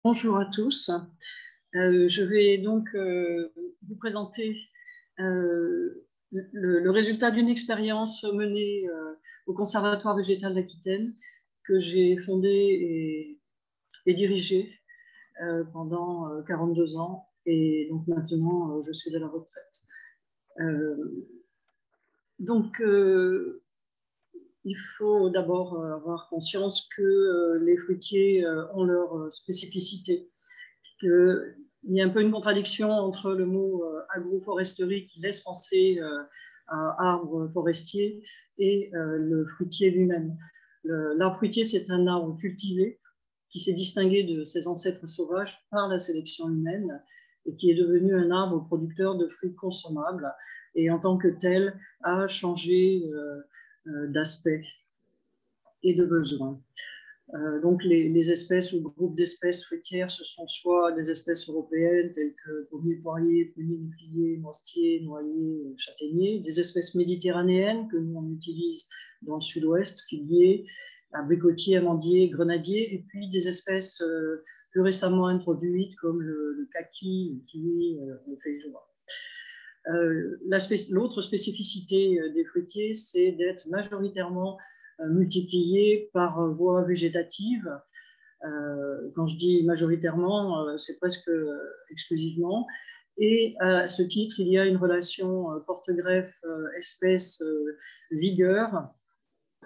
Bonjour à tous. Je vais donc vous présenter le résultat d'une expérience menée au Conservatoire végétal d'Aquitaine que j'ai fondé et dirigé pendant 42 ans. Et donc maintenant, je suis à la retraite. Il faut d'abord avoir conscience que les fruitiers ont leur spécificité. Il y a un peu une contradiction entre le mot agroforesterie qui laisse penser à arbre forestier et le fruitier lui-même. L'arbre fruitier, c'est un arbre cultivé qui s'est distingué de ses ancêtres sauvages par la sélection humaine et qui est devenu un arbre producteur de fruits consommables et en tant que tel a changé d'aspect et de besoin. Donc les espèces ou groupes d'espèces fruitières, ce sont soit des espèces européennes telles que pommier, poirier, prunier, néplier, noisetier, noyer, châtaignier, des espèces méditerranéennes que nous on utilise dans le sud-ouest, figuier, abricotier, amandier, grenadier, et puis des espèces plus récemment introduites comme le kaki, le kiwi, le feijoa. L'autre spécificité des fruitiers, c'est d'être majoritairement multipliés par voie végétative. Quand je dis majoritairement, c'est presque exclusivement. Et à ce titre, il y a une relation porte-greffe espèce-vigueur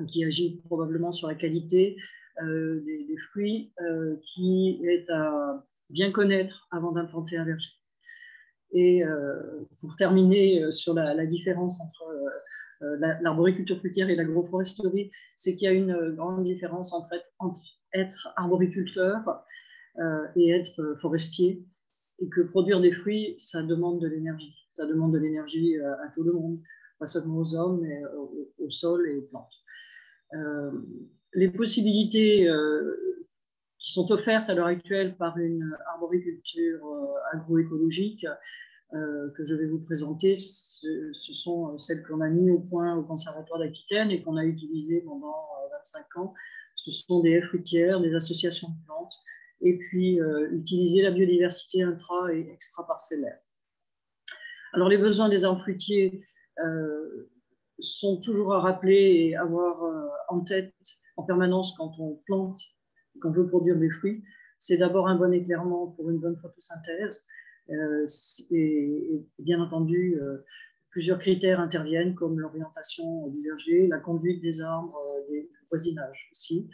qui agit probablement sur la qualité des fruits, qui est à bien connaître avant d'implanter un verger. Et pour terminer sur la différence entre l'arboriculture fruitière et l'agroforesterie, c'est qu'il y a une grande différence entre être arboriculteur et être forestier, et que produire des fruits, ça demande de l'énergie. Ça demande de l'énergie à tout le monde, pas seulement aux hommes, mais au sol et aux plantes. Les possibilités qui sont offertes à l'heure actuelle par une arboriculture agroécologique que je vais vous présenter, ce sont celles qu'on a mis au point au Conservatoire d'Aquitaine et qu'on a utilisées pendant 25 ans. Ce sont des haies fruitières, des associations de plantes, et puis utiliser la biodiversité intra- et extra-parcellaire. Alors les besoins des arbres fruitiers sont toujours à rappeler et avoir en tête en permanence quand on plante, qu'on veut produire des fruits. C'est d'abord un bon éclairement pour une bonne photosynthèse. Et bien entendu, plusieurs critères interviennent comme l'orientation du verger, la conduite des arbres, des voisinages aussi.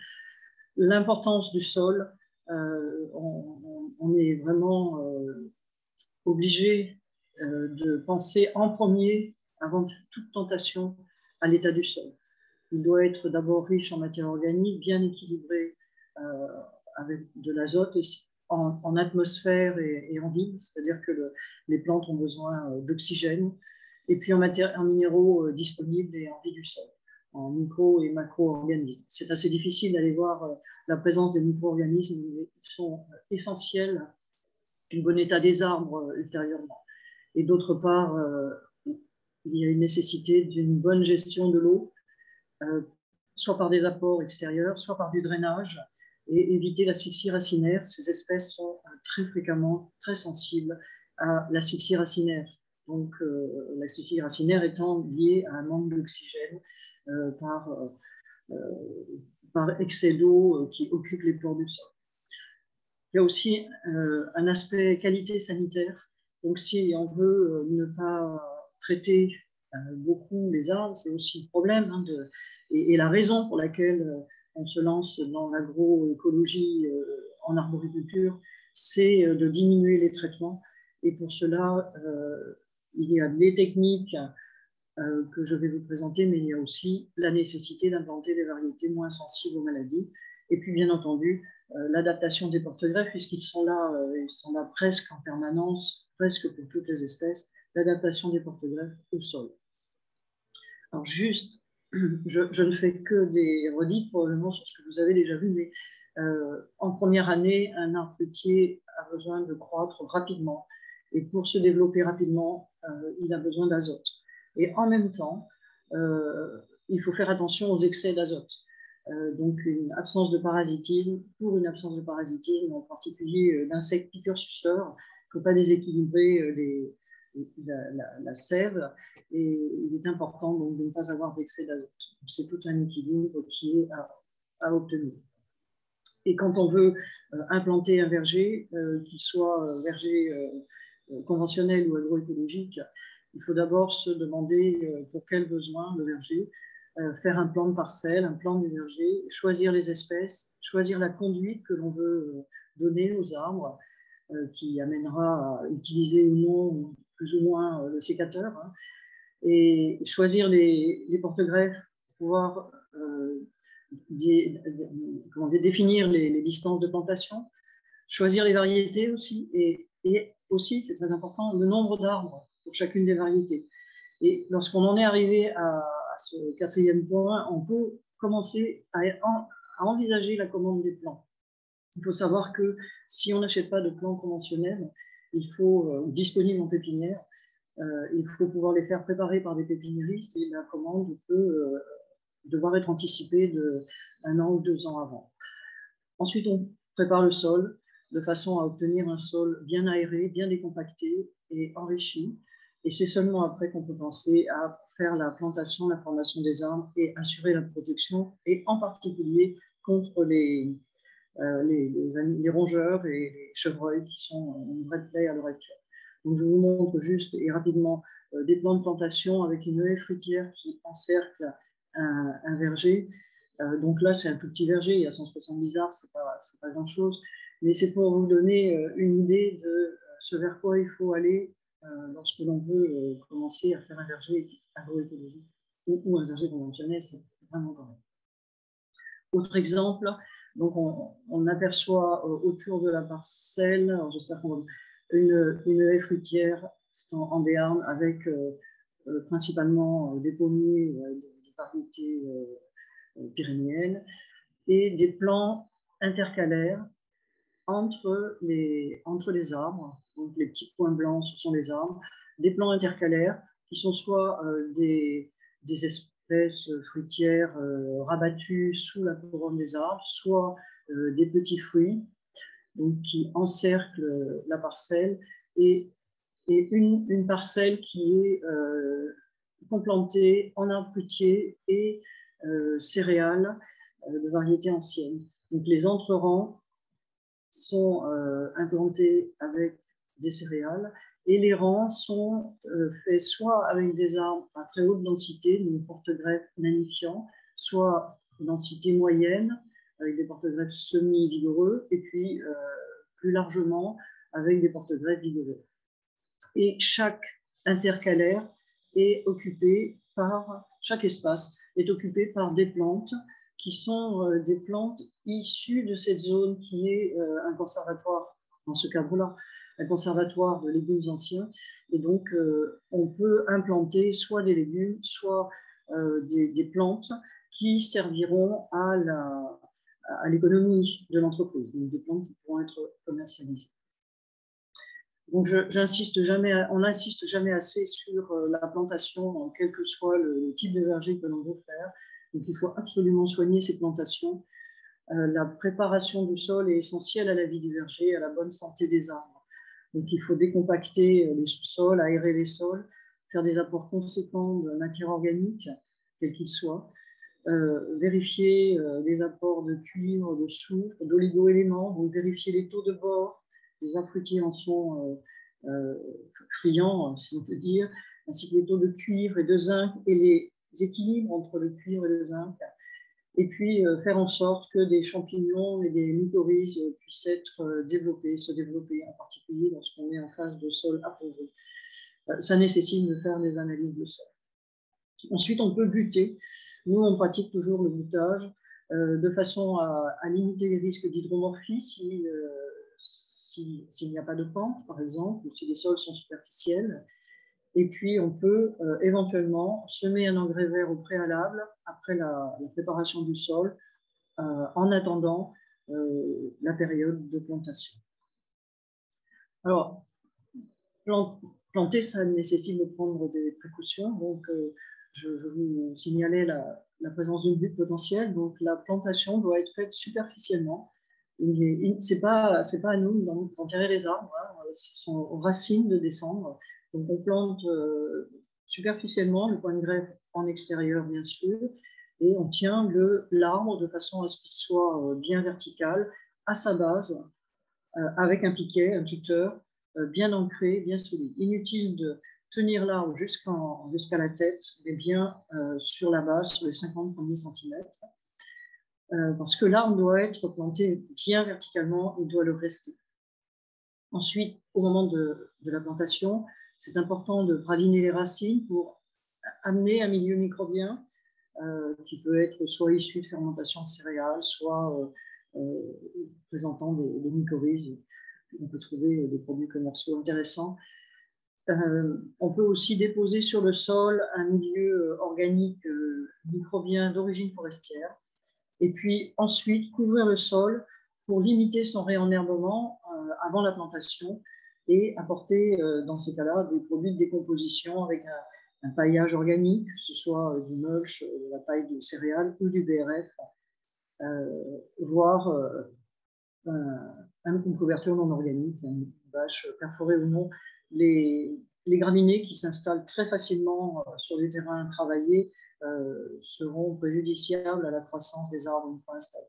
L'importance du sol, on est vraiment obligé de penser en premier, avant toute tentation, à l'état du sol. Il doit être d'abord riche en matière organique, bien équilibré avec de l'azote en atmosphère et en vide, c'est-à-dire que les plantes ont besoin d'oxygène, et puis en minéraux disponibles et en vie du sol, en micro- et macro-organismes. C'est assez difficile d'aller voir la présence des micro-organismes, mais ils sont essentiels au bon état des arbres ultérieurement. Et d'autre part, il y a une nécessité d'une bonne gestion de l'eau, soit par des apports extérieurs, soit par du drainage, et éviter l'asphyxie racinaire. Ces espèces sont très fréquemment très sensibles à l'asphyxie racinaire. Donc, l'asphyxie racinaire étant liée à un manque d'oxygène par excès d'eau qui occupe les pores du sol. Il y a aussi un aspect qualité sanitaire. Donc, si on veut ne pas traiter beaucoup les arbres, c'est aussi le problème. Et la raison pour laquelle on se lance dans l'agroécologie en arboriculture, c'est de diminuer les traitements. Et pour cela, il y a des techniques que je vais vous présenter, mais il y a aussi la nécessité d'implanter des variétés moins sensibles aux maladies. Et puis, bien entendu, l'adaptation des porte-greffes, puisqu'ils sont là presque en permanence, presque pour toutes les espèces, l'adaptation des porte-greffes au sol. Alors juste, je ne fais que des redites probablement sur ce que vous avez déjà vu, mais en première année, un arbre fruitier a besoin de croître rapidement. Et pour se développer rapidement, il a besoin d'azote. Et en même temps, il faut faire attention aux excès d'azote. donc une absence de parasitisme. Pour une absence de parasitisme, en particulier d'insectes piqueurs-suceurs, il ne faut pas déséquilibrer la sève, et il est important donc de ne pas avoir d'excès d'azote. C'est tout un équilibre qui est à obtenir. Et quand on veut implanter un verger, qu'il soit verger conventionnel ou agroécologique, il faut d'abord se demander pour quel besoin le verger, faire un plan de parcelle, un plan du verger, choisir les espèces, choisir la conduite que l'on veut donner aux arbres, qui amènera à utiliser ou non, plus ou moins, le sécateur, hein, et choisir les porte-greffes pour pouvoir définir les distances de plantation, choisir les variétés aussi, et aussi, c'est très important, le nombre d'arbres pour chacune des variétés. Et lorsqu'on en est arrivé à ce quatrième point, on peut commencer à envisager la commande des plants. Il faut savoir que si on n'achète pas de plants conventionnels, il faut, disponibles en pépinière, il faut pouvoir les faire préparer par des pépiniéristes, et la commande peut devoir être anticipée d'1 an ou 2 ans avant. Ensuite, on prépare le sol de façon à obtenir un sol bien aéré, bien décompacté et enrichi. Et c'est seulement après qu'on peut penser à faire la plantation, la formation des arbres et assurer la protection, et en particulier contre les rongeurs et les chevreuils qui sont une vraie plaie à l'heure actuelle. Donc, je vous montre juste et rapidement des plans de plantation avec une haie fruitière qui encercle un verger. Donc là, c'est un tout petit verger, il y a 170 arbres, c'est pas grand-chose, mais c'est pour vous donner une idée de ce vers quoi il faut aller lorsque l'on veut commencer à faire un verger agroécologique ou un verger conventionnel, c'est vraiment correct. Autre exemple, donc on aperçoit autour de la parcelle, j'espère qu'on va une haie fruitière en Béarn avec principalement des pommiers de variétés pyrénéennes, et des plants intercalaires entre les arbres. Donc les petits points blancs, ce sont les arbres. Des plants intercalaires qui sont soit des espèces fruitières rabattues sous la couronne des arbres, soit des petits fruits, donc qui encerclent la parcelle, et une parcelle qui est complantée en arbres fruitiers et céréales de variétés anciennes. Donc les entrerangs sont implantés avec des céréales, et les rangs sont faits soit avec des arbres à très haute densité, donc porte-greffes nanifiants, soit densité moyenne, avec des porte-greffes semi-vigoureux, et puis plus largement avec des porte-greffes vigoureux. Et chaque intercalaire est occupé par, chaque espace est occupé par des plantes qui sont des plantes issues de cette zone qui est un conservatoire, dans ce cadre-là, un conservatoire de légumes anciens. Et donc, on peut implanter soit des légumes, soit des plantes qui serviront à l'économie de l'entreprise, donc des plantes qui pourront être commercialisées. Donc, on n'insiste jamais assez sur la plantation, quel que soit le type de verger que l'on veut faire. Donc, il faut absolument soigner ces plantations. La préparation du sol est essentielle à la vie du verger, à la bonne santé des arbres. Donc, il faut décompacter les sous-sols, aérer les sols, faire des apports conséquents de matière organique, quel qu'il soit, vérifier les apports de cuivre, de soufre, d'oligo-éléments, donc vérifier les taux de bord. Les arbres fruitiers en sont friands, si on peut dire, ainsi que les taux de cuivre et de zinc et les équilibres entre le cuivre et le zinc. Et puis faire en sorte que des champignons et des mycorhizes puissent être se développer, en particulier lorsqu'on est en phase de sol appauvri. Ça nécessite de faire des analyses de sol. Ensuite, on peut buter. Nous, on pratique toujours le butage de façon à limiter les risques d'hydromorphie s'il n'y a pas de pente, par exemple, ou si les sols sont superficiels. Et puis, on peut éventuellement semer un engrais vert au préalable, après la préparation du sol, en attendant la période de plantation. Alors, planter, ça nécessite de prendre des précautions. Donc, je vous signalais la présence d'une butte potentielle. Donc, la plantation doit être faite superficiellement. Ce n'est pas à nous d'enterrer les arbres. Hein. Ce sont aux racines de descendre. Donc, on plante superficiellement, le point de greffe en extérieur, bien sûr, et on tient l'arbre de façon à ce qu'il soit bien vertical à sa base, avec un piquet, un tuteur, bien ancré, bien solide. Inutile de tenir l'arbre jusqu'à la tête, mais bien sur la base, sur les 50 premiers centimètres, parce que l'arbre doit être planté bien verticalement, il doit le rester. Ensuite, au moment de la plantation, c'est important de braviner les racines pour amener un milieu microbien qui peut être soit issu de fermentation de céréales, soit présentant des mycorhizes. On peut trouver des produits commerciaux intéressants. On peut aussi déposer sur le sol un milieu organique microbien d'origine forestière. Et puis ensuite, couvrir le sol pour limiter son réenherbement avant la plantation et apporter dans ces cas-là des produits de décomposition avec un paillage organique, que ce soit du mulch, de la paille de céréales ou du BRF, voire une couverture non organique, une bâche perforée ou non. Les graminées qui s'installent très facilement sur des terrains travaillés seront préjudiciables à la croissance des arbres une fois installés.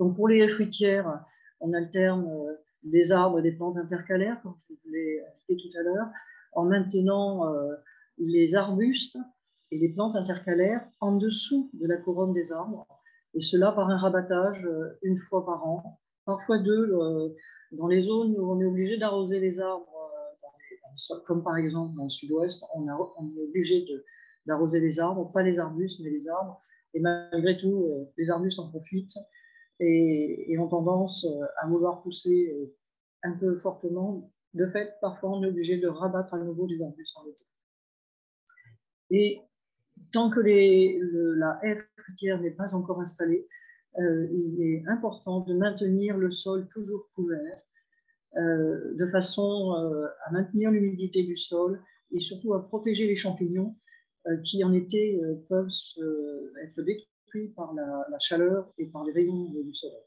Donc pour les haies fruitières, on alterne des arbres et des plantes intercalaires, comme je vous l'ai indiqué tout à l'heure, en maintenant les arbustes et les plantes intercalaires en dessous de la couronne des arbres, et cela par un rabattage une fois par an, parfois deux, dans les zones où on est obligé d'arroser les arbres, comme par exemple dans le sud-ouest, on est obligé d'arroser les arbres, pas les arbustes, mais les arbres, et malgré tout, les arbustes en profitent et ont tendance à vouloir pousser un peu fortement. De fait, parfois, on est obligé de rabattre à nouveau des arbustes en été. Et tant que la haie fruitière n'est pas encore installée, il est important de maintenir le sol toujours couvert, de façon à maintenir l'humidité du sol et surtout à protéger les champignons qui en été peuvent être détruits par la chaleur et par les rayons du soleil.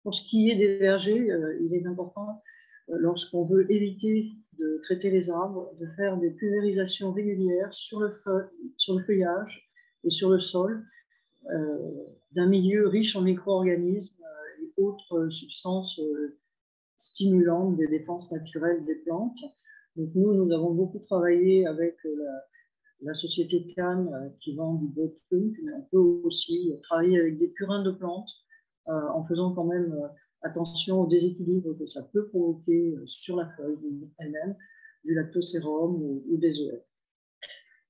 Pour ce qui est des vergers, il est important, lorsqu'on veut éviter de traiter les arbres, de faire des pulvérisations régulières sur le feuillage et sur le sol, d'un milieu riche en micro-organismes et autres substances stimulantes des défenses naturelles des plantes. Donc nous avons beaucoup travaillé avec la société de Cannes qui vend du Botrunk, mais on peut aussi travailler avec des purins de plantes en faisant quand même attention au déséquilibre que ça peut provoquer sur la feuille elle-même, du lactosérum ou des OF.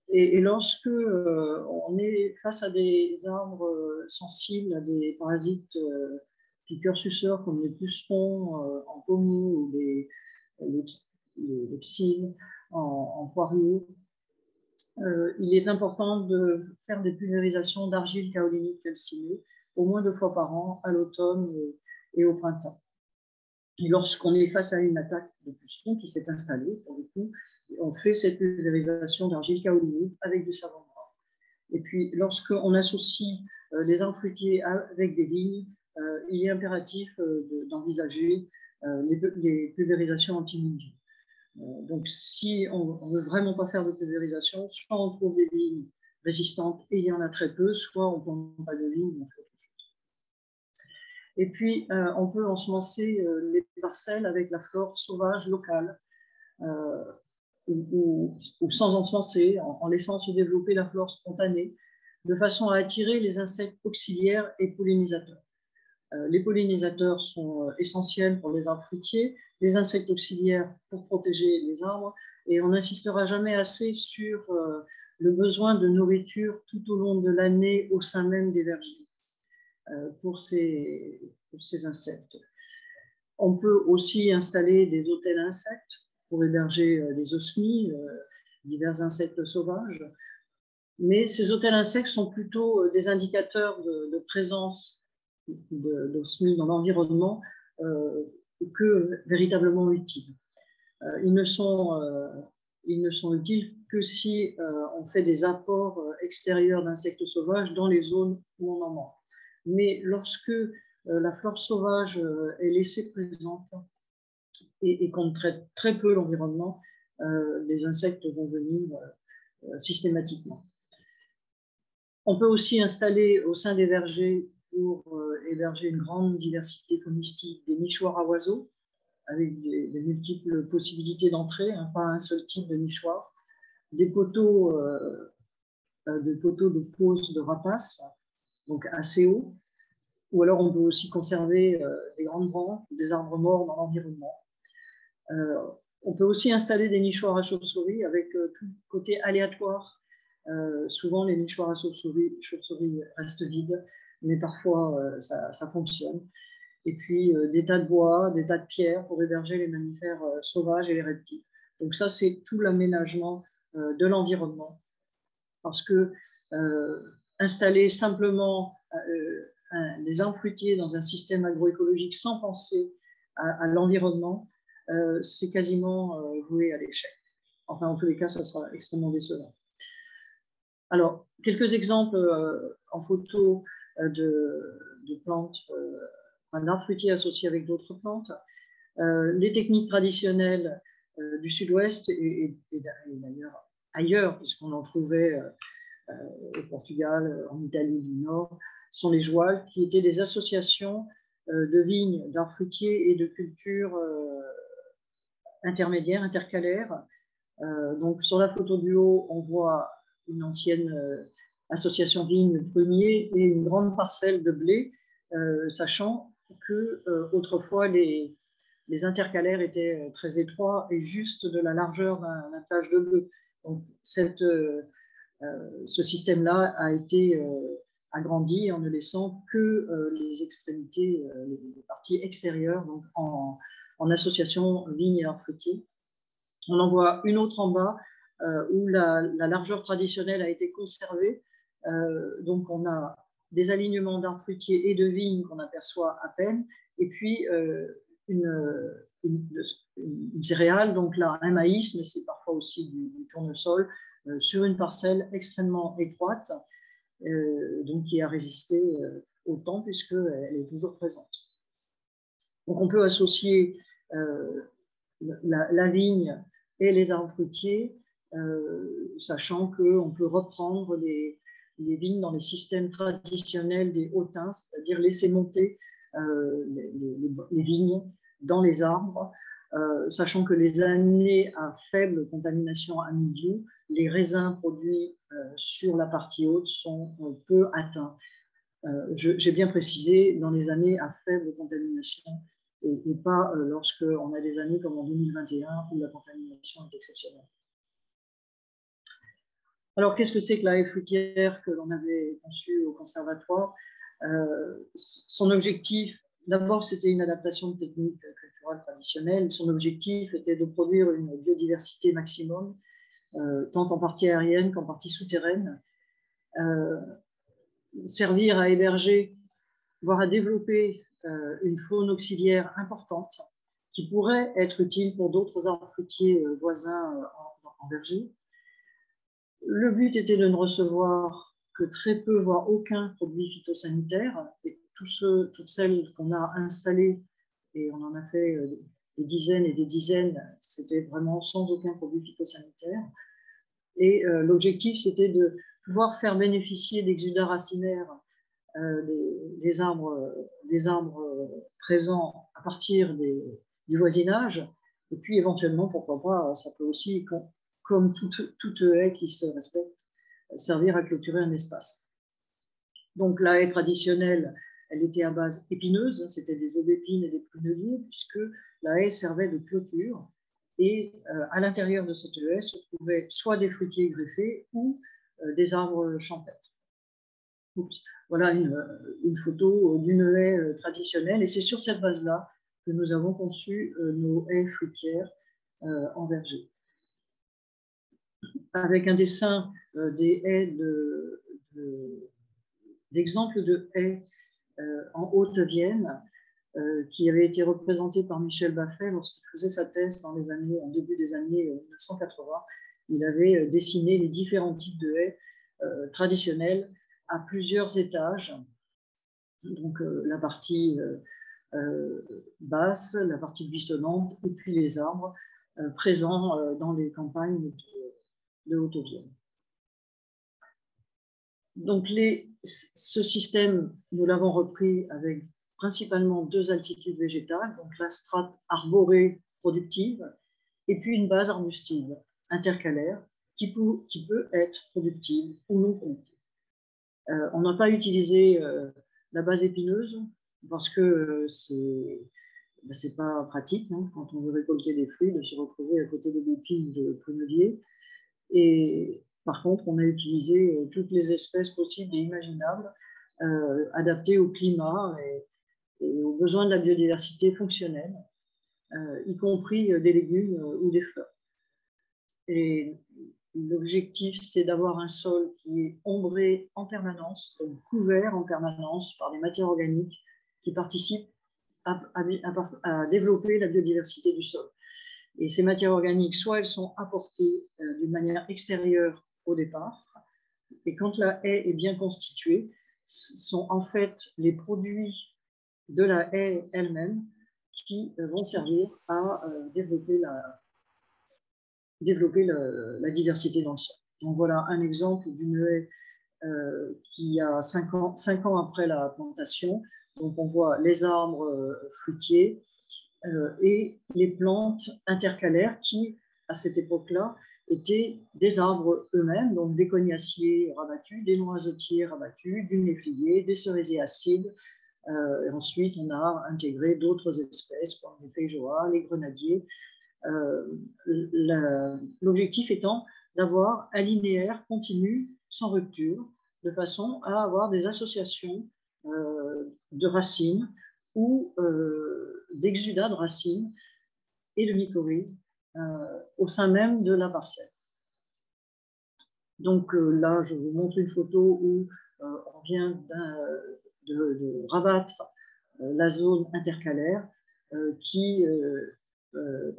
Et lorsque on est face à des arbres sensibles à des parasites piqueurs-suceurs comme les pucerons en pommier ou les psylles en poirier, il est important de faire des pulvérisations d'argile kaolinique calcinée au moins 2 fois par an, à l'automne et au printemps. Et lorsqu'on est face à une attaque de pucerons qui s'est installée, pour le coup, on fait cette pulvérisation d'argile kaolinique avec du savon noir. Et puis, lorsqu'on associe les arbres fruitiers avec des vignes, il est impératif d'envisager les pulvérisations anti-mildiou. Donc, si on ne veut vraiment pas faire de pulvérisation, soit on trouve des vignes résistantes et il y en a très peu, soit on ne plante pas de vignes, on fait autre chose. Et puis, on peut ensemencer les parcelles avec la flore sauvage locale, ou sans ensemencer, en laissant se développer la flore spontanée, de façon à attirer les insectes auxiliaires et pollinisateurs. Les pollinisateurs sont essentiels pour les arbres fruitiers, les insectes auxiliaires pour protéger les arbres, et on n'insistera jamais assez sur le besoin de nourriture tout au long de l'année au sein même des vergers pour ces insectes. On peut aussi installer des hôtels insectes pour héberger les osmies, divers insectes sauvages, mais ces hôtels insectes sont plutôt des indicateurs de présence d'osmies dans l'environnement que véritablement utiles. Ils ne sont ils ne sont utiles que si on fait des apports extérieurs d'insectes sauvages dans les zones où on en manque. Mais lorsque la flore sauvage est laissée présente et qu'on traite très peu l'environnement, les insectes vont venir systématiquement. On peut aussi installer au sein des vergers, pour héberger une grande diversité faunistique, des nichoirs à oiseaux, avec des multiples possibilités d'entrée, hein, pas un seul type de nichoir, des poteaux de pose de rapaces, donc assez hauts, ou alors on peut aussi conserver des grandes branches, des arbres morts dans l'environnement. On peut aussi installer des nichoirs à chauves-souris avec tout côté aléatoire. Souvent, les nichoirs à chauves-souris restent vides, mais parfois ça fonctionne. Et puis des tas de bois, des tas de pierres pour héberger les mammifères sauvages et les reptiles. Donc ça, c'est tout l'aménagement de l'environnement. Parce que installer simplement des arbres fruitiers dans un système agroécologique sans penser à l'environnement, c'est quasiment voué à l'échec. Enfin, en tous les cas, ça sera extrêmement décevant. Alors, quelques exemples en photo de plantes, d'arbres fruitiers associés avec d'autres plantes. Les techniques traditionnelles du sud-ouest et d'ailleurs ailleurs, puisqu'on en trouvait au Portugal, en Italie du Nord, sont les jouals, qui étaient des associations de vignes, d'arbres fruitiers et de cultures intermédiaires, intercalaires. Donc sur la photo du haut, on voit une ancienne association vigne-prunier et une grande parcelle de blé, sachant que autrefois les intercalaires étaient très étroits et juste de la largeur d'un plage de bleu. Donc ce système-là a été agrandi en ne laissant que les extrémités, les parties extérieures, donc en association vigne et arbres fruitiers. On en voit une autre en bas où la largeur traditionnelle a été conservée. Donc on a des alignements d'arbres fruitiers et de vignes qu'on aperçoit à peine, et puis une céréale, donc là un maïs, mais c'est parfois aussi du tournesol, sur une parcelle extrêmement étroite, donc qui a résisté au temps puisqu'elle est toujours présente. Donc on peut associer la vigne et les arbres fruitiers, sachant qu'on peut reprendre les vignes dans les systèmes traditionnels des hautains, c'est-à-dire laisser monter les vignes dans les arbres, sachant que les années à faible contamination à mildiou, les raisins produits sur la partie haute sont peu atteints. J'ai bien précisé, dans les années à faible contamination, et pas lorsqu'on a des années comme en 2021 où la contamination est exceptionnelle. Alors, qu'est-ce que c'est que la haie fruitière que l'on avait conçue au conservatoire? Son objectif, d'abord, c'était une adaptation de techniques culturelles traditionnelles. Son objectif était de produire une biodiversité maximum, tant en partie aérienne qu'en partie souterraine, servir à héberger, voire à développer une faune auxiliaire importante qui pourrait être utile pour d'autres arbres fruitiers voisins en verger. Le but était de ne recevoir que très peu, voire aucun produit phytosanitaire. Et toutes celles qu'on a installées, et on en a fait des dizaines et des dizaines, c'était vraiment sans aucun produit phytosanitaire. Et l'objectif, c'était de pouvoir faire bénéficier d'exudats racinaires des arbres présents à partir du voisinage, et puis éventuellement, pourquoi pas, ça peut aussi, comme toute haie qui se respecte, servir à clôturer un espace. Donc la haie traditionnelle, elle était à base épineuse, c'était des aubépines et des prunelliers, puisque la haie servait de clôture, et à l'intérieur de cette haie se trouvaient soit des fruitiers greffés ou des arbres champêtres. Oups. Voilà une photo d'une haie traditionnelle, et c'est sur cette base-là que nous avons conçu nos haies fruitières en verger. Avec un dessin des haies d'exemples de haies en Haute-Vienne, qui avait été représenté par Michel Baffet lorsqu'il faisait sa thèse en début des années 1980. Il avait dessiné les différents types de haies traditionnelles à plusieurs étages. Donc la partie basse, la partie buissonnante, et puis les arbres présents dans les campagnes de Haute-Vienne. Donc ce système, nous l'avons repris avec principalement 2 altitudes végétales, donc la strate arborée productive et puis une base arbustive intercalaire qui peut être productive ou non productive. On n'a pas utilisé la base épineuse parce que c'est pas pratique, hein, quand on veut récolter des fruits, de se retrouver à côté des épines de prunelier. Et par contre, on a utilisé toutes les espèces possibles et imaginables adaptées au climat et aux besoins de la biodiversité fonctionnelle, y compris des légumes ou des fleurs. Et l'objectif, c'est d'avoir un sol qui est ombré en permanence, donc couvert en permanence par des matières organiques qui participent à développer la biodiversité du sol. Et ces matières organiques, soit elles sont apportées d'une manière extérieure au départ, et quand la haie est bien constituée, ce sont en fait les produits de la haie elle-même qui vont servir à développer la diversité dans le sol. Donc voilà un exemple d'une haie qui a 5 ans après la plantation. Donc on voit les arbres fruitiers et les plantes intercalaires qui, à cette époque-là, étaient des arbres eux-mêmes, donc des cognaciers rabattus, des noisetiers rabattus, du néflier, des cerisiers acides. Et ensuite, on a intégré d'autres espèces comme les feijoas, les grenadiers. L'objectif étant d'avoir un linéaire continu, sans rupture, de façon à avoir des associations de racines ou d'exudats de racines et de mycorhizes au sein même de la parcelle. Donc là, je vous montre une photo où on vient de rabattre la zone intercalaire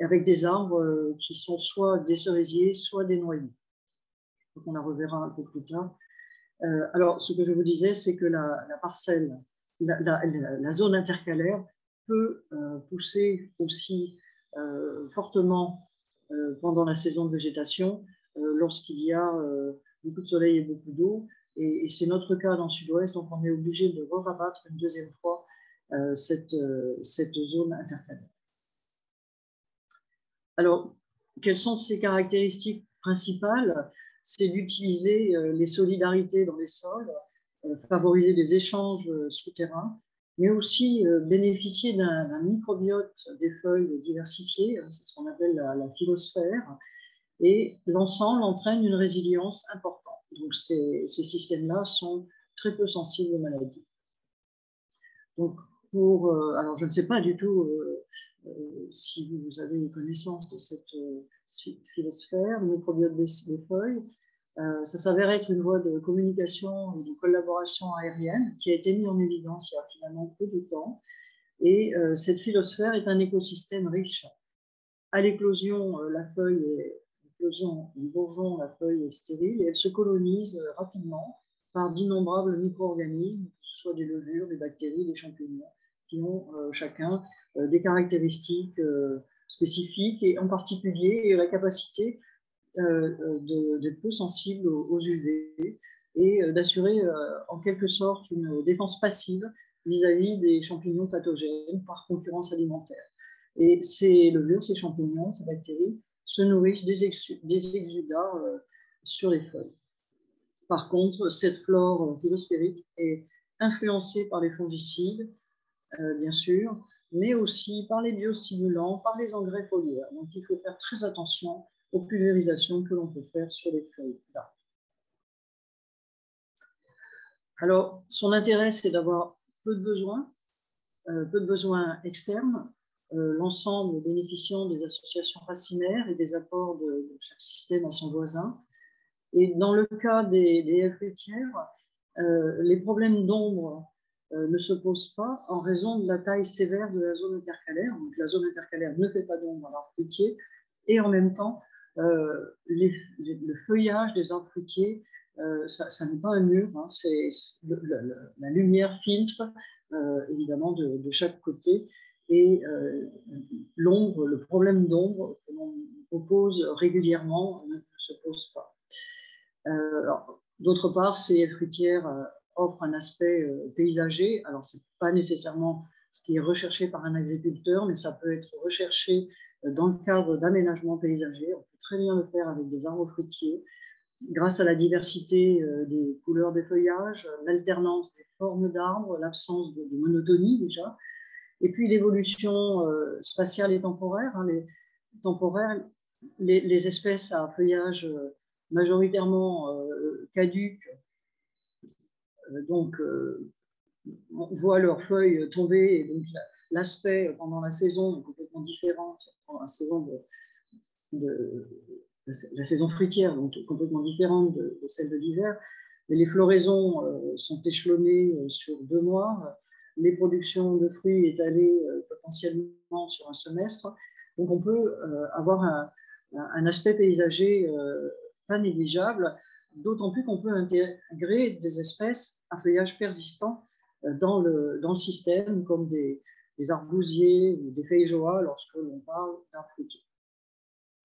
avec des arbres qui sont soit des cerisiers, soit des noyers. Donc on la reverra un peu plus tard. Alors, ce que je vous disais, c'est que la parcelle, la zone intercalaire peut pousser aussi fortement pendant la saison de végétation lorsqu'il y a beaucoup de soleil et beaucoup d'eau. Et c'est notre cas dans le sud-ouest, donc on est obligé de rabattre une deuxième fois cette zone intercalaire. Alors, quelles sont ses caractéristiques principales? C'est d'utiliser les solidarités dans les sols, favoriser des échanges souterrains, mais aussi bénéficier d'un microbiote des feuilles diversifiées, c'est ce qu'on appelle la phylosphère, et l'ensemble entraîne une résilience importante. Donc ces systèmes-là sont très peu sensibles aux maladies. Donc alors je ne sais pas du tout si vous avez connaissance de cette phylosphère, le microbiote des feuilles. Ça s'avère être une voie de communication et de collaboration aérienne qui a été mise en évidence il y a finalement peu de temps. Et cette phylosphère est un écosystème riche. À l'éclosion, du bourgeon, la feuille est stérile et elle se colonise rapidement par d'innombrables micro-organismes, que ce soit des levures, des bactéries, des champignons, qui ont chacun des caractéristiques spécifiques et en particulier la capacité d'être peu sensible aux UV et d'assurer en quelque sorte une défense passive vis-à-vis des champignons pathogènes par concurrence alimentaire. Et ces levures, ces champignons, ces bactéries se nourrissent des exudats sur les feuilles. Par contre, cette flore phylosphérique est influencée par les fongicides, bien sûr, mais aussi par les biostimulants, par les engrais foliaires. Donc il faut faire très attention aux pulvérisations que l'on peut faire sur les feuilles d'arbres. Alors, son intérêt, c'est d'avoir peu de besoins externes, l'ensemble bénéficiant des associations racinaires et des apports de chaque système à son voisin. Et dans le cas des haies fruitières, les problèmes d'ombre ne se pose pas en raison de la taille sévère de la zone intercalaire. Donc, la zone intercalaire ne fait pas d'ombre à l'arbre fruitier, et en même temps, le feuillage des arbres fruitiers, ça n'est pas un mur, hein, la lumière filtre évidemment de chaque côté, et l'ombre, le problème d'ombre que l'on oppose régulièrement ne se pose pas. D'autre part, ces haies fruitières offrent un aspect paysager. Alors, ce n'est pas nécessairement ce qui est recherché par un agriculteur, mais ça peut être recherché dans le cadre d'aménagement paysager. On peut très bien le faire avec des arbres fruitiers, grâce à la diversité des couleurs des feuillages, l'alternance des formes d'arbres, l'absence de monotonie déjà, et puis l'évolution spatiale et temporaire. Hein, les espèces à feuillage majoritairement caduques, donc on voit leurs feuilles tomber, et donc l'aspect pendant la saison est complètement différent, pendant la saison la saison fruitière, donc complètement différente de celle de l'hiver. Les floraisons sont échelonnées sur 2 mois, les productions de fruits étalées potentiellement sur un semestre. Donc on peut avoir un aspect paysager pas négligeable, d'autant plus qu'on peut intégrer des espèces à feuillage persistant dans le système, comme des arbousiers ou des feijoas lorsque l'on parle d'arbres fruitiers.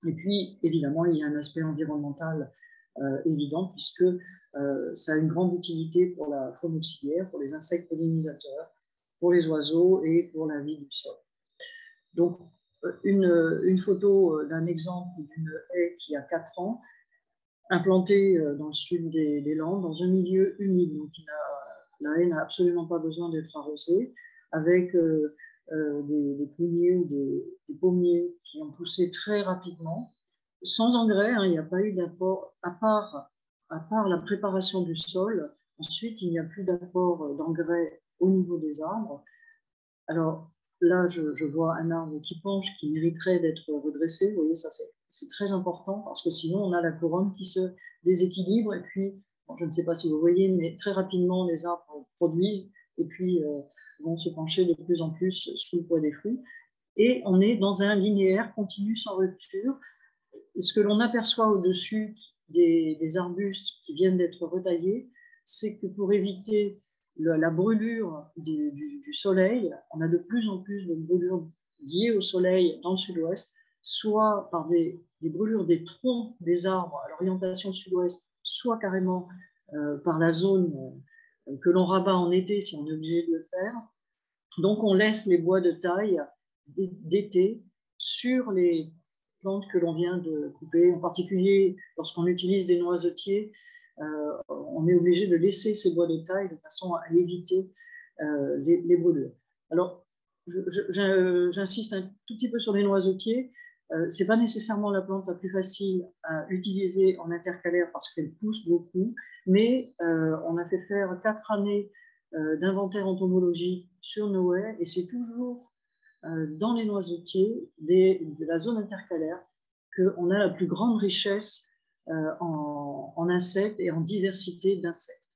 Et puis, évidemment, il y a un aspect environnemental évident, puisque ça a une grande utilité pour la faune auxiliaire, pour les insectes pollinisateurs, pour les oiseaux et pour la vie du sol. Donc, une photo d'un exemple d'une haie qui a 4 ans, implantée dans le sud des Landes, dans un milieu humide. Donc, la haie n'a absolument pas besoin d'être arrosée, avec des pruniers ou des pommiers qui ont poussé très rapidement, sans engrais. Hein, il n'y a pas eu d'apport, à part la préparation du sol. Ensuite, il n'y a plus d'apport d'engrais au niveau des arbres. Alors là, je vois un arbre qui penche, qui mériterait d'être redressé. Vous voyez, ça c'est très important, parce que sinon on a la couronne qui se déséquilibre, et puis, bon, je ne sais pas si vous voyez, mais très rapidement les arbres produisent, et puis vont se pencher de plus en plus sous le poids des fruits. Et on est dans un linéaire continu sans rupture. Et ce que l'on aperçoit au-dessus des arbustes qui viennent d'être retaillés, c'est que pour éviter la brûlure du soleil, on a de plus en plus de brûlures liées au soleil dans le sud-ouest, soit par des brûlures des troncs des arbres à l'orientation sud-ouest, soit carrément par la zone que l'on rabat en été si on est obligé de le faire. Donc on laisse les bois de taille d'été sur les plantes que l'on vient de couper. En particulier, lorsqu'on utilise des noisetiers, on est obligé de laisser ces bois de taille de façon à éviter les brûlures. Alors, j'insiste un tout petit peu sur les noisetiers. Ce n'est pas nécessairement la plante la plus facile à utiliser en intercalaire parce qu'elle pousse beaucoup, mais on a fait faire 4 années d'inventaire entomologique sur nos haies, et c'est toujours dans les noisetiers de la zone intercalaire qu'on a la plus grande richesse en insectes et en diversité d'insectes.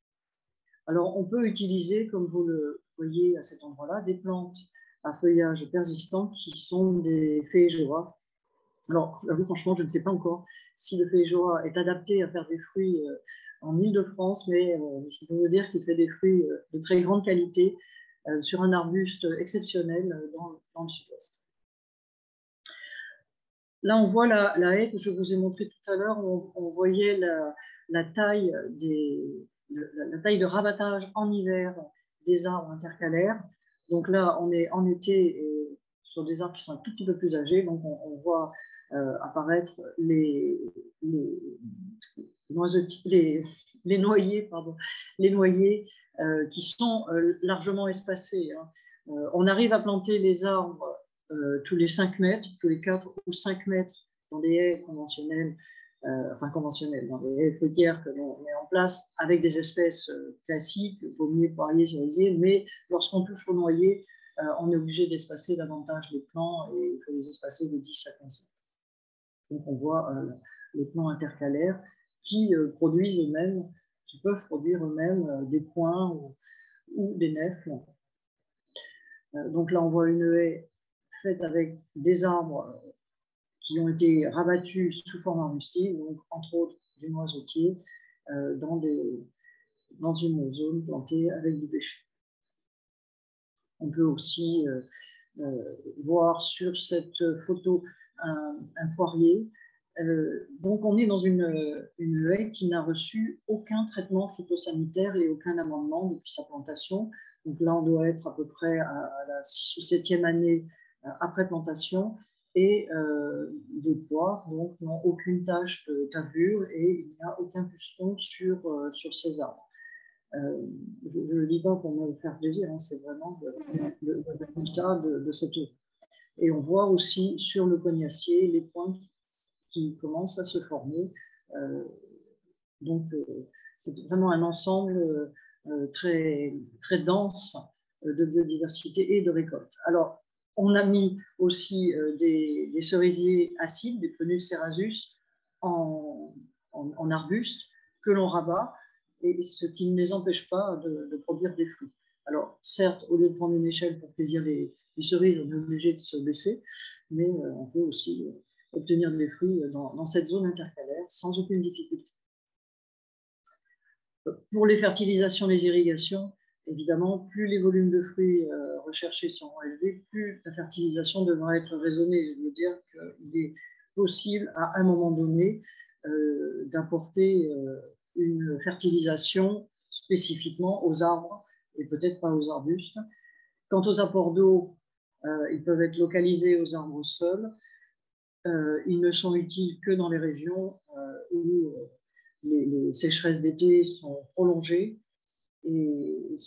Alors, on peut utiliser, comme vous le voyez à cet endroit-là, des plantes à feuillage persistant qui sont des feijoas. Alors, franchement, je ne sais pas encore si le feijoa est adapté à faire des fruits en Île-de-France, mais je peux vous dire qu'il fait des fruits de très grande qualité sur un arbuste exceptionnel dans le sud-ouest. Là, on voit la haie que je vous ai montrée tout à l'heure. On voyait la taille de rabattage en hiver des arbres intercalaires. Donc là, on est en été sur des arbres qui sont un tout petit peu plus âgés. Donc on voit apparaître les noyers qui sont largement espacés. Hein. On arrive à planter les arbres tous les 5 mètres, tous les 4 ou 5 mètres dans des haies conventionnelles, dans des haies fruitières que l'on met en place avec des espèces classiques, pommiers, poiriers, cerisiers, mais lorsqu'on touche au noyer, on est obligé d'espacer davantage les plants, et il faut les espacer de 10 à 15 mètres. Donc on voit les plants intercalaires qui produisent eux-mêmes, qui peuvent produire eux-mêmes des points ou des nefles. Donc là, on voit une haie faite avec des arbres qui ont été rabattus sous forme arbustive, donc entre autres du noisetier, dans une zone plantée avec du pêcher. On peut aussi voir sur cette photo un poirier. Donc on est dans une haie qui n'a reçu aucun traitement phytosanitaire et aucun amendement depuis sa plantation. Donc là, on doit être à peu près à la 6e ou 7e année après plantation, et les poires n'ont aucune tache de tavure et il n'y a aucun puceron sur ces arbres. Je ne dis pas pour me faire plaisir, hein, c'est vraiment le résultat de cette eau. Et on voit aussi sur le cognacier les points qui commencent à se former. Donc, c'est vraiment un ensemble très, très dense de biodiversité et de récolte. Alors, on a mis aussi des cerisiers acides, des Prunus cerasus, en arbustes que l'on rabat, et ce qui ne les empêche pas de produire des fruits. Alors, certes, au lieu de prendre une échelle pour cueillir les cerises, on est obligé de se baisser, mais on peut aussi obtenir des fruits dans cette zone intercalaire sans aucune difficulté. Pour les fertilisations, les irrigations, évidemment, plus les volumes de fruits recherchés seront élevés, plus la fertilisation devra être raisonnée. Je veux dire qu'il est possible, à un moment donné, d'apporter une fertilisation spécifiquement aux arbres et peut-être pas aux arbustes. Quant aux apports d'eau, ils peuvent être localisés aux arbres seuls. Ils ne sont utiles que dans les régions où les sécheresses d'été sont prolongées et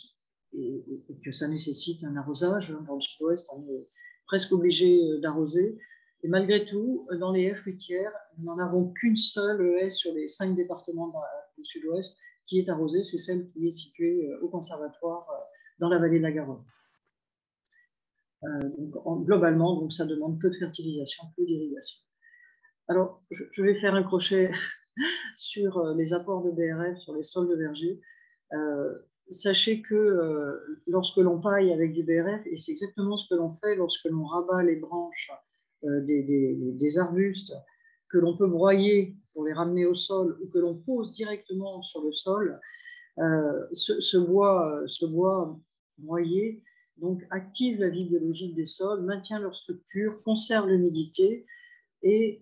que ça nécessite un arrosage. Dans le sud-ouest, on est presque obligé d'arroser. Et malgré tout, dans les haies fruitières, nous n'en avons qu'une seule haie sur les 5 départements du sud-ouest qui est arrosée, c'est celle qui est située au conservatoire dans la vallée de la Garonne. Globalement, donc, ça demande peu de fertilisation, peu d'irrigation. Alors, je vais faire un crochet sur les apports de BRF sur les sols de verger. Sachez que lorsque l'on paille avec du BRF, et c'est exactement ce que l'on fait lorsque l'on rabat les branches des arbustes, que l'on peut broyer pour les ramener au sol ou que l'on pose directement sur le sol, ce bois broyé donc, active la vie biologique des sols, maintient leur structure, conserve l'humidité et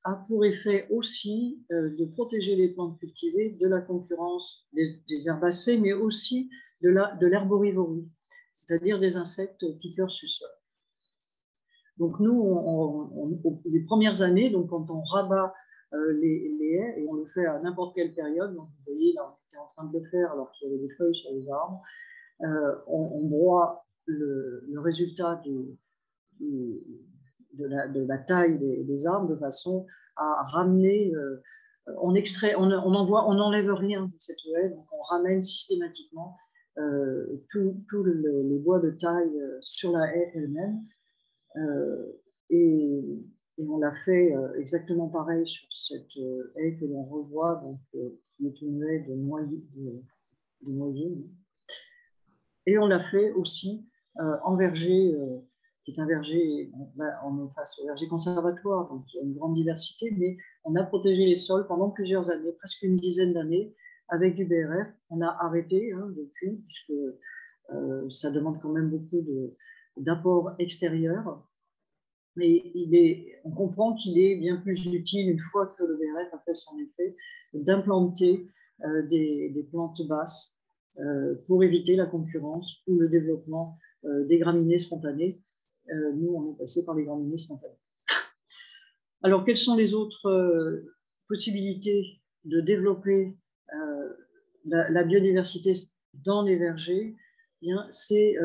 a pour effet aussi de protéger les plantes cultivées de la concurrence des herbacées, mais aussi de l'herborivorie, c'est-à-dire des insectes piqueurs-suceurs. Donc nous, les premières années, donc quand on rabat les haies, et on le fait à n'importe quelle période, donc vous voyez, là on était en train de le faire alors qu'il y avait des feuilles sur les arbres, on broie le résultat de la taille des arbres de façon à ramener, on n'enlève rien de cette haie, donc on ramène systématiquement tous les bois de taille sur la haie elle-même. Et on l'a fait exactement pareil sur cette haie que l'on revoit, donc, qui est une haie de noyer. Et on l'a fait aussi en verger, qui est un verger, on est face au verger conservatoire, donc il y a une grande diversité, mais on a protégé les sols pendant plusieurs années, presque une dizaine d'années, avec du BRF. On a arrêté depuis, puisque ça demande quand même beaucoup d'apports extérieurs. Mais on comprend qu'il est bien plus utile, une fois que le BRF a fait son effet, d'implanter des plantes basses pour éviter la concurrence ou le développement des graminées spontanées. Nous, on est passé par les graminées spontanées. Alors, quelles sont les autres possibilités de développer la biodiversité dans les vergers? C'est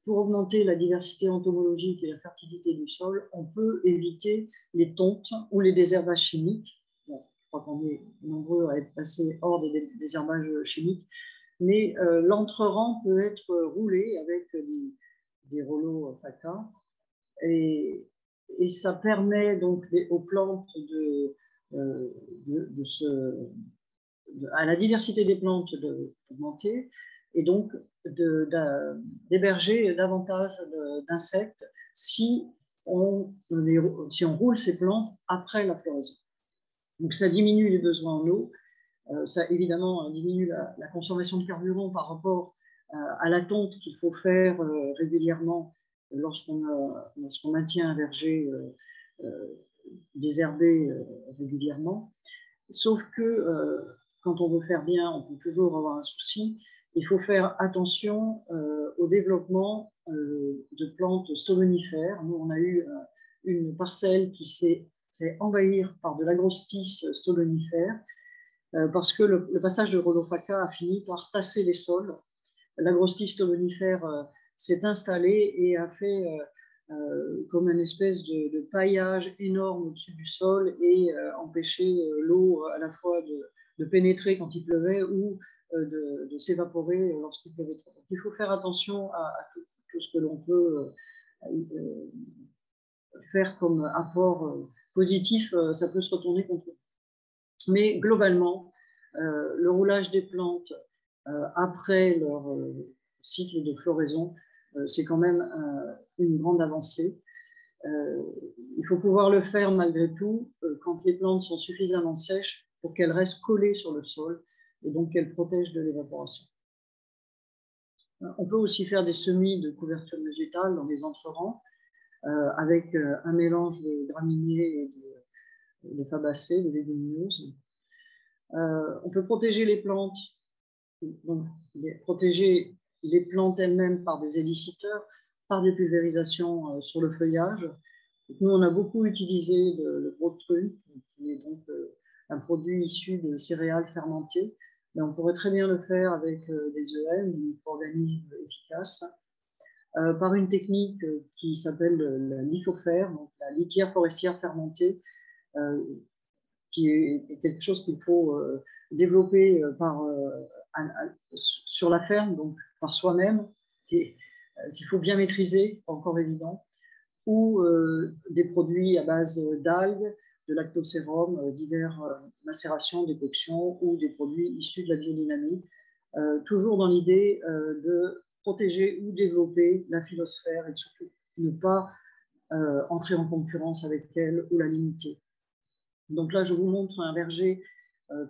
pour augmenter la diversité entomologique et la fertilité du sol, on peut éviter les tontes ou les désherbages chimiques. Bon, je crois qu'on est nombreux à être passés hors des désherbages chimiques, mais l'entrerang peut être roulé avec des rouleaux FACA et ça permet donc aux plantes à la diversité des plantes d'augmenter. et donc d'héberger davantage d'insectes si on roule ces plantes après la floraison. Donc ça diminue les besoins en eau, ça évidemment diminue la consommation de carburant par rapport à la tonte qu'il faut faire régulièrement lorsqu'on maintient un verger désherbé régulièrement. Sauf que quand on veut faire bien, on peut toujours avoir un souci. Il faut faire attention au développement de plantes stolonifères. Nous, on a eu une parcelle qui s'est fait envahir par de l'agrostis stolonifère parce que le passage de Rhodophaca a fini par tasser les sols. L'agrostis stolonifère s'est installé et a fait comme une espèce de paillage énorme au-dessus du sol et empêcher l'eau à la fois de pénétrer quand il pleuvait ou de s'évaporer lorsqu'il pleuvait trop. Donc, il faut faire attention à tout ce que l'on peut faire comme apport positif, ça peut se retourner contre eux. Mais globalement, le roulage des plantes après leur cycle de floraison, c'est quand même une grande avancée. Il faut pouvoir le faire malgré tout quand les plantes sont suffisamment sèches pour qu'elles restent collées sur le sol et donc qu'elles protègent de l'évaporation. On peut aussi faire des semis de couverture végétale dans les entrerangs avec un mélange de graminées et de fabacées, de légumineuses. On peut protéger les plantes, donc protéger les plantes elles-mêmes par des éliciteurs, par des pulvérisations sur le feuillage. Nous, on a beaucoup utilisé le brotru, qui est donc un produit issu de céréales fermentées, mais on pourrait très bien le faire avec des EM, des micro-organismes efficaces, par une technique qui s'appelle la lithofère, donc la litière forestière fermentée, qui est quelque chose qu'il faut développer sur la ferme, donc par soi-même, qu'il faut bien maîtriser, pas encore évident, ou des produits à base d'algues, de lactosérum, diverses macérations, décoctions, ou des produits issus de la biodynamie, toujours dans l'idée de protéger ou développer la phylosphère et surtout ne pas entrer en concurrence avec elle ou la limiter. Donc là, je vous montre un verger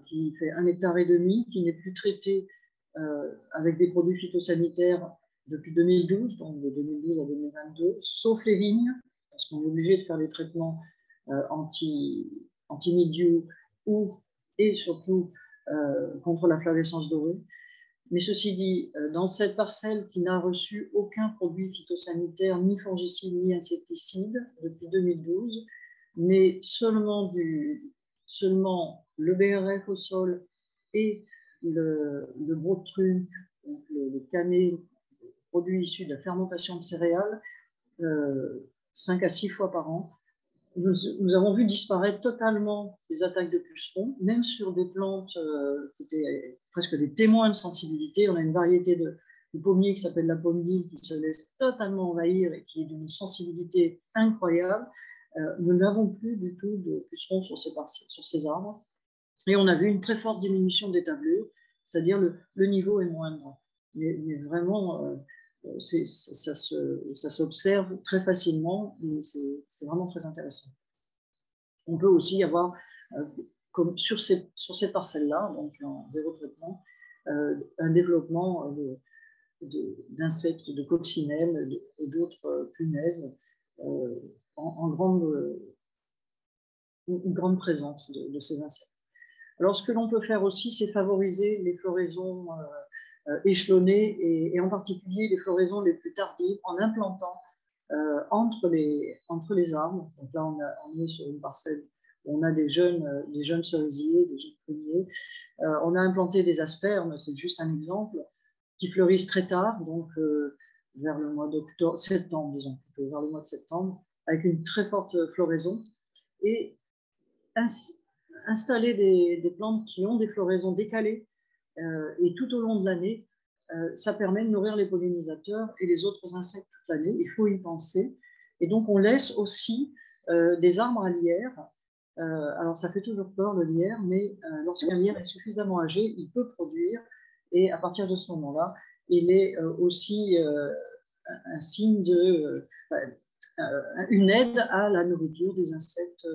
qui fait 1,5 hectare, qui n'est plus traité avec des produits phytosanitaires depuis 2012, donc de 2012 à 2022, sauf les vignes, parce qu'on est obligé de faire des traitements anti-mildiou et surtout contre la flavescence dorée. Mais ceci dit, dans cette parcelle qui n'a reçu aucun produit phytosanitaire, ni fongicide, ni insecticide depuis 2012, mais seulement le BRF au sol et le brotru, le canet, produit issu de la fermentation de céréales, 5 à 6 fois par an. Nous avons vu disparaître totalement les attaques de pucerons, même sur des plantes qui étaient presque des témoins de sensibilité. On a une variété de pommiers qui s'appelle la pomme d'île qui se laisse totalement envahir et qui est d'une sensibilité incroyable. Nous n'avons plus du tout de pucerons sur ces arbres. Et on a vu une très forte diminution des tablures, c'est-à-dire le niveau est moindre. Mais vraiment, ça s'observe très facilement et c'est vraiment très intéressant. On peut aussi avoir, comme sur cette parcelle-là, donc en zéro traitement, un développement d'insectes, de coccinelles et d'autres punaises une grande présence de ces insectes. Alors, ce que l'on peut faire aussi, c'est favoriser les floraisons échelonnées et en particulier les floraisons les plus tardives en implantant entre les arbres. Donc là, on est sur une parcelle où on a des jeunes cerisiers, des jeunes pruniers. On a implanté des asternes, c'est juste un exemple, qui fleurissent très tard, donc vers le mois septembre, disons, plutôt vers le mois de septembre, avec une très forte floraison. Et installer des plantes qui ont des floraisons décalées et tout au long de l'année, ça permet de nourrir les pollinisateurs et les autres insectes toute l'année. Il faut y penser. Et donc, on laisse aussi des arbres à lierre. Alors, ça fait toujours peur, le lierre, mais lorsqu'un lierre est suffisamment âgé, il peut produire. Et à partir de ce moment-là, il est aussi un signe une aide à la nourriture des insectes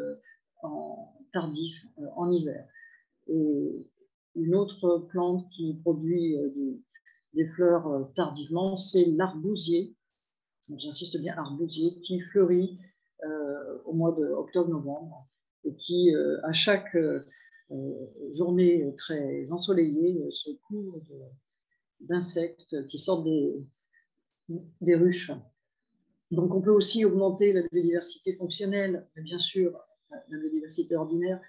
tardifs en hiver. Et une autre plante qui produit des fleurs tardivement, c'est l'arbousier. J'insiste bien, arbousier, qui fleurit au mois d'octobre-novembre et qui, à chaque journée très ensoleillée, se couvre d'insectes qui sortent des ruches. Donc on peut aussi augmenter la biodiversité fonctionnelle, mais bien sûr la biodiversité ordinaire,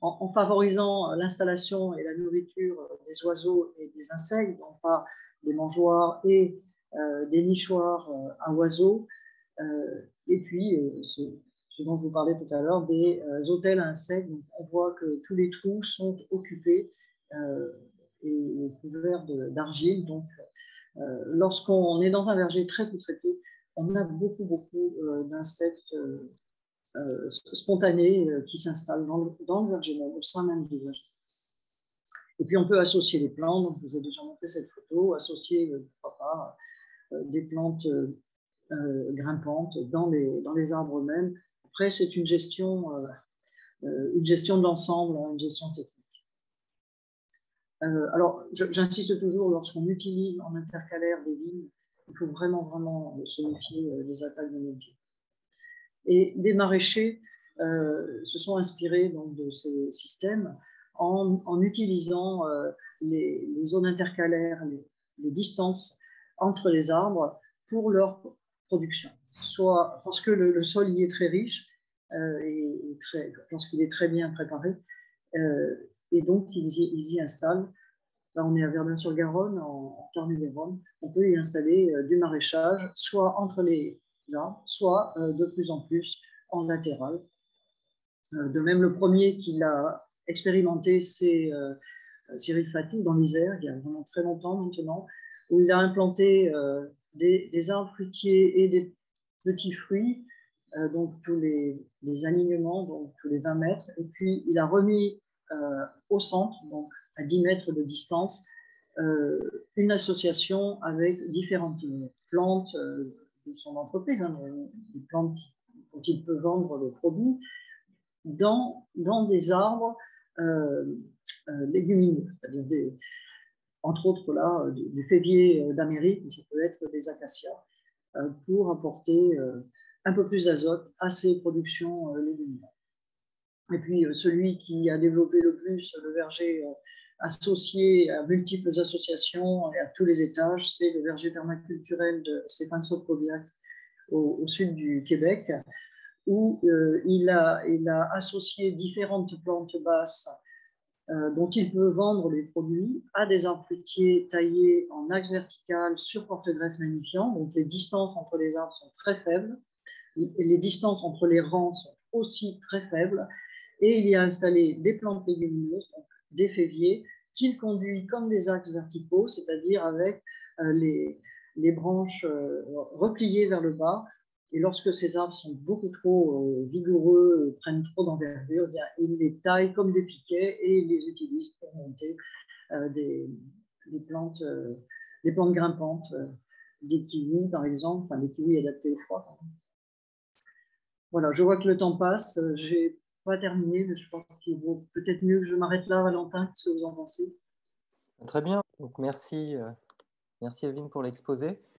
en favorisant l'installation et la nourriture des oiseaux et des insectes, non pas des mangeoires et des nichoirs à oiseaux, et puis ce dont je vous parlais tout à l'heure, des hôtels à insectes. Donc, on voit que tous les trous sont occupés et couverts d'argile. Donc, lorsqu'on est dans un verger très peu traité, on a beaucoup d'insectes spontanés qui s'installent dans le verger même, au sein même du verger. Et puis on peut associer les plantes, donc je vous ai déjà montré cette photo, associer pourquoi pas, des plantes grimpantes dans les arbres eux-mêmes. Après, c'est une gestion de l'ensemble, une gestion technique. Alors, j'insiste toujours, lorsqu'on utilise en intercalaire des vignes, il faut vraiment se méfier des attaques de mildiou. Et des maraîchers se sont inspirés donc, de ces systèmes en utilisant les zones intercalaires, les distances entre les arbres pour leur production. Soit parce que le sol y est très riche lorsqu'il est très bien préparé, et donc ils y installent. Là, on est à Verdun-sur-Garonne, en Tarn-et-Garonne. On peut y installer du maraîchage, soit entre les arbres, soit de plus en plus en latéral. De même, le premier qui l'a expérimenté, c'est Cyril Fatou dans l'Isère, il y a vraiment très longtemps maintenant, où il a implanté des arbres fruitiers et des petits fruits, donc tous les alignements, donc tous les 20 mètres, et puis il a remis au centre, donc à 10 mètres de distance, une association avec différentes plantes de son entreprise, hein, des plantes dont il peut vendre le produit, dans des arbres légumineux, c'est-à-dire entre autres là, des feuilliers d'Amérique, mais ça peut être des acacias, pour apporter un peu plus d'azote à ces productions légumineuses. Et puis celui qui a développé le plus le verger associé à multiples associations et à tous les étages, c'est le verger permaculturel de Stéphane Sokoviak au sud du Québec, où il a associé différentes plantes basses dont il peut vendre les produits à des arbres fruitiers taillés en axe vertical sur porte-greffe magnifiant. Donc les distances entre les arbres sont très faibles, et les distances entre les rangs sont aussi très faibles, et il y a installé des plantes légumineuses, donc des féviers, qu'il conduit comme des axes verticaux, c'est-à-dire avec les branches repliées vers le bas. Et lorsque ces arbres sont beaucoup trop vigoureux, prennent trop d'envergure, il les taille comme des piquets et il les utilise pour monter des plantes grimpantes, des kiwis par exemple, enfin des kiwis adaptés au froid. Voilà, je vois que le temps passe, j'ai pas terminé, mais je pense qu'il vaut peut-être mieux que je m'arrête là, Valentin. Qu'est-ce que vous en pensez? Très bien, donc merci Evelyne pour l'exposé.